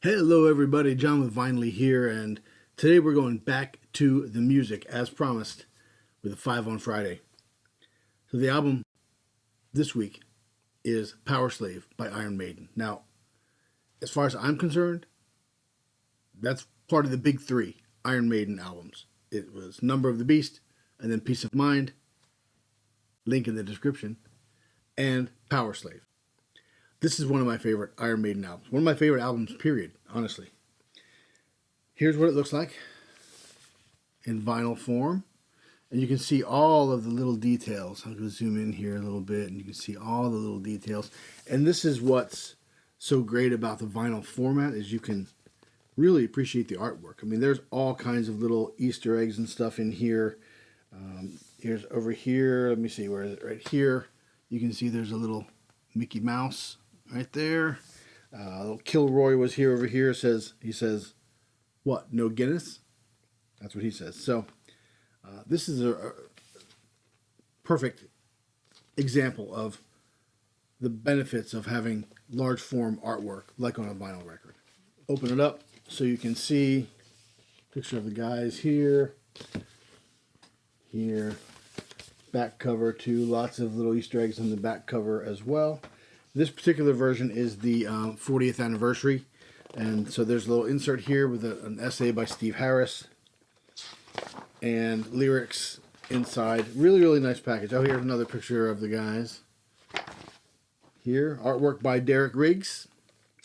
Hello everybody, John with Vynyly here, and today we're going back to the music as promised with a 5 on Friday. So the album this week is Powerslave by Iron Maiden. Now, as far as I'm concerned, that's part of the big three Iron Maiden albums. It was Number of the Beast, and then Peace of Mind, link in the description, and Powerslave. This is one of my favorite Iron Maiden albums. One of my favorite albums, period, honestly. Here's what it looks like in vinyl form. And you can see all of the little details. I'm going to zoom in here a little bit, and you can see all the little details. And this is what's so great about the vinyl format, is you can really appreciate the artwork. I mean, there's all kinds of little Easter eggs and stuff in here. Here's over here. Let me see, where is it? Right here. You can see there's a little Mickey Mouse right there. Little Kilroy was here over here. He says, what? No Guinness? That's what he says. So this is a perfect example of the benefits of having large form artwork like on a vinyl record. Open it up so you can see a picture of the guys here. Here. Back cover too. Lots of little Easter eggs on the back cover as well. This particular version is the 40th anniversary, and so there's a little insert here with an essay by Steve Harris and lyrics inside. Really, really nice package. Oh, here's another picture of the guys. Here, artwork by Derek Riggs.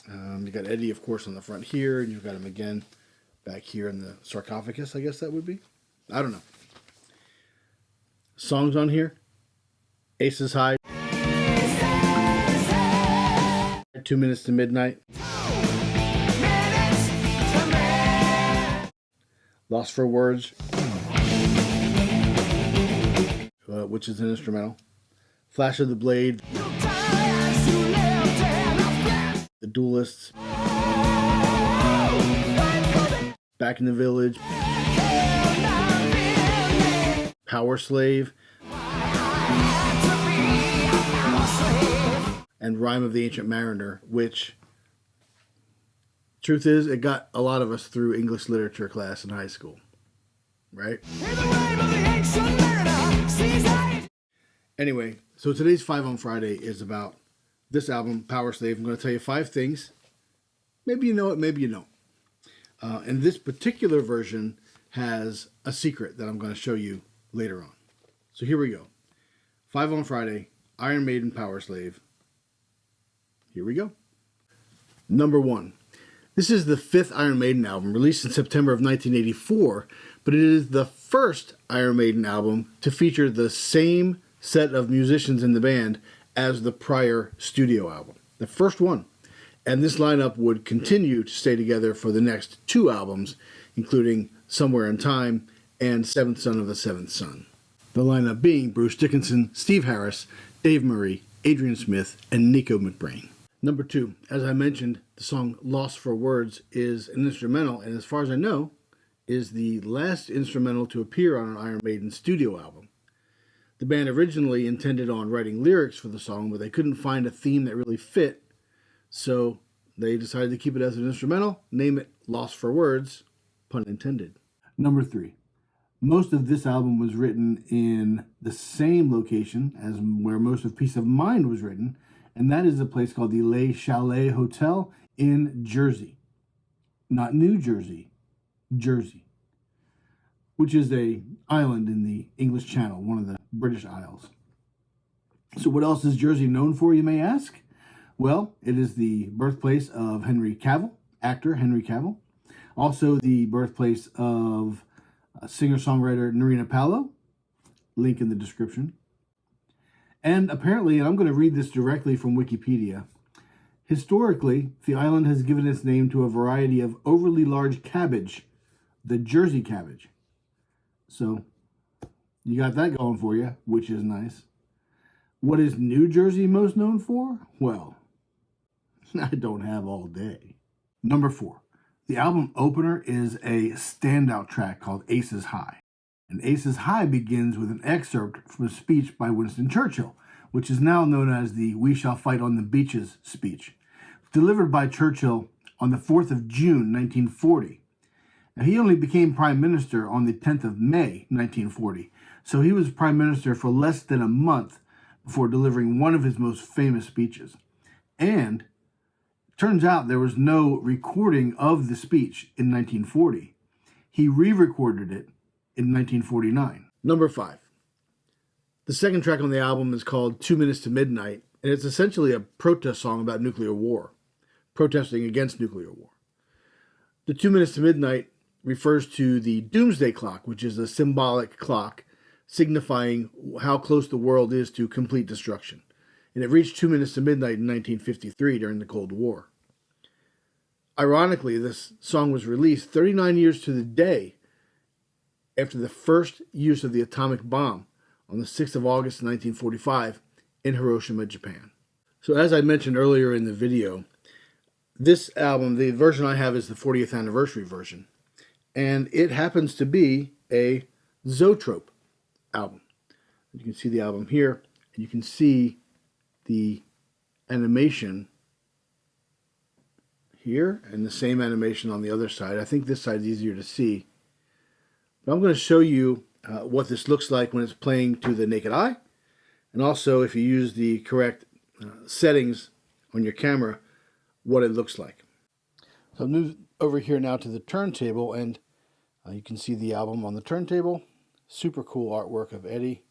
You got Eddie, of course, on the front here, and you've got him again back here in the sarcophagus, I guess that would be. I don't know. Songs on here: Aces High, 2 Minutes to Midnight, Lost for Words, which is an instrumental, Flash of the Blade, The Duelists, Back in the Village, Powerslave, and Rime of the Ancient Mariner, which, truth is, it got a lot of us through English literature class in high school, right? Anyway, so today's 5 on Friday is about this album, Powerslave. I'm going to tell you 5 things. Maybe you know it, maybe you don't. And this particular version has a secret that I'm going to show you later on. So here we go. 5 on Friday, Iron Maiden, Powerslave. Here we go. Number 1. This is the 5th Iron Maiden album, released in September of 1984, but it is the first Iron Maiden album to feature the same set of musicians in the band as the prior studio album. The first one. And this lineup would continue to stay together for the next 2 albums, including Somewhere in Time and Seventh Son of the Seventh Son. The lineup being Bruce Dickinson, Steve Harris, Dave Murray, Adrian Smith, and Nico McBrain. Number 2, as I mentioned, the song Lost for Words is an instrumental, and as far as I know, is the last instrumental to appear on an Iron Maiden studio album. The band originally intended on writing lyrics for the song, but they couldn't find a theme that really fit, so they decided to keep it as an instrumental, name it Lost for Words, pun intended. Number 3. Most of this album was written in the same location as where most of Peace of Mind was written, and that is a place called the Le Chalet Hotel in Jersey. Not New Jersey, Jersey, which is an island in the English Channel, one of the British Isles. So what else is Jersey known for, you may ask? Well, it is the birthplace of Henry Cavill, actor Henry Cavill. Also the birthplace of singer-songwriter Nerina Pallot, link in the description. And apparently, and I'm going to read this directly from Wikipedia, historically, the island has given its name to a variety of overly large cabbage, the Jersey cabbage. So, you got that going for you, which is nice. What is New Jersey most known for? Well, I don't have all day. Number 4. The album opener is a standout track called Aces High. And Aces High begins with an excerpt from a speech by Winston Churchill, which is now known as the "We Shall Fight on the Beaches" speech, delivered by Churchill on the 4th of June, 1940. Now, he only became prime minister on the 10th of May, 1940, so he was prime minister for less than a month before delivering one of his most famous speeches. And turns out there was no recording of the speech in 1940. He re-recorded it in 1949. Number 5. The second track on the album is called 2 Minutes to Midnight, and it's essentially a protest song about nuclear war, protesting against nuclear war. The 2 Minutes to Midnight refers to the doomsday clock, which is a symbolic clock signifying how close the world is to complete destruction. And it reached 2 minutes to midnight in 1953 during the Cold War. Ironically, this song was released 39 years to the day after the first use of the atomic bomb on the 6th of August 1945 in Hiroshima, Japan. So as I mentioned earlier in the video, this album, the version I have is the 40th anniversary version, and it happens to be a Zoetrope album. You can see the album here, and you can see the animation here and the same animation on the other side. I think this side is easier to see. But I'm going to show you what this looks like when it's playing to the naked eye, and also if you use the correct settings on your camera, what it looks like. So I'll move over here now to the turntable, and you can see the album on the turntable. Super cool artwork of Eddie.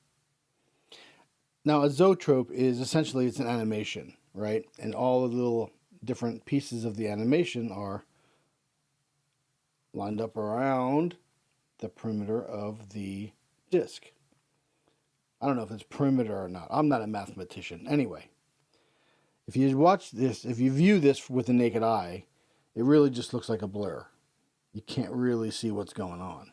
Now, a zoetrope is essentially, it's an animation, right? And all the little different pieces of the animation are lined up around the perimeter of the disc. I don't know if it's perimeter or not. I'm not a mathematician. Anyway, if you watch this, if you view this with the naked eye, it really just looks like a blur. You can't really see what's going on.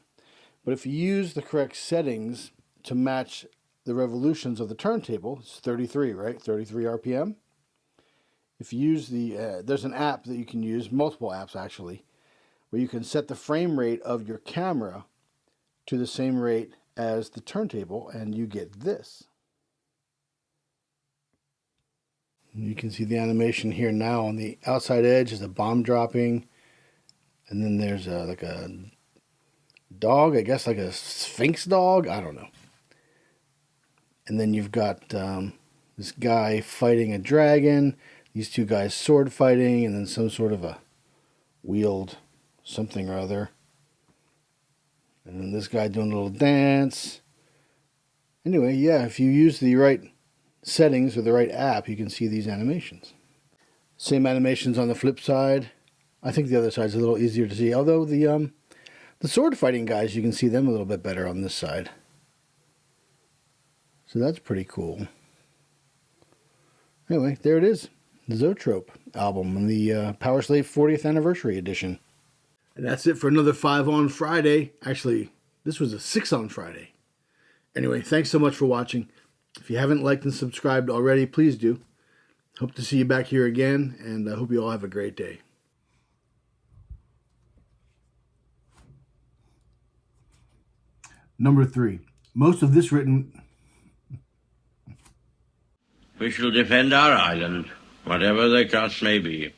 But if you use the correct settings to match the revolutions of the turntable, it's 33, right? 33 RPM. If you use the, there's an app that you can use, multiple apps actually, where you can set the frame rate of your camera to the same rate as the turntable, and you get this. You can see the animation here now. On the outside edge is a bomb dropping, and then there's like a dog, I guess like a sphinx dog, I don't know. And then you've got this guy fighting a dragon, these two guys sword fighting, and then some sort of a wheeled something or other. And then this guy doing a little dance. Anyway, yeah, if you use the right settings or the right app, you can see these animations. Same animations on the flip side. I think the other side's a little easier to see, although the sword fighting guys, you can see them a little bit better on this side. So that's pretty cool. Anyway, there it is. The Zoetrope album and the Powerslave 40th Anniversary Edition. And that's it for another 5 on Friday. Actually, this was a 6 on Friday. Anyway, thanks so much for watching. If you haven't liked and subscribed already, please do. Hope to see you back here again, and I hope you all have a great day. Number 3. Most of this written... We shall defend our island, whatever the cost may be.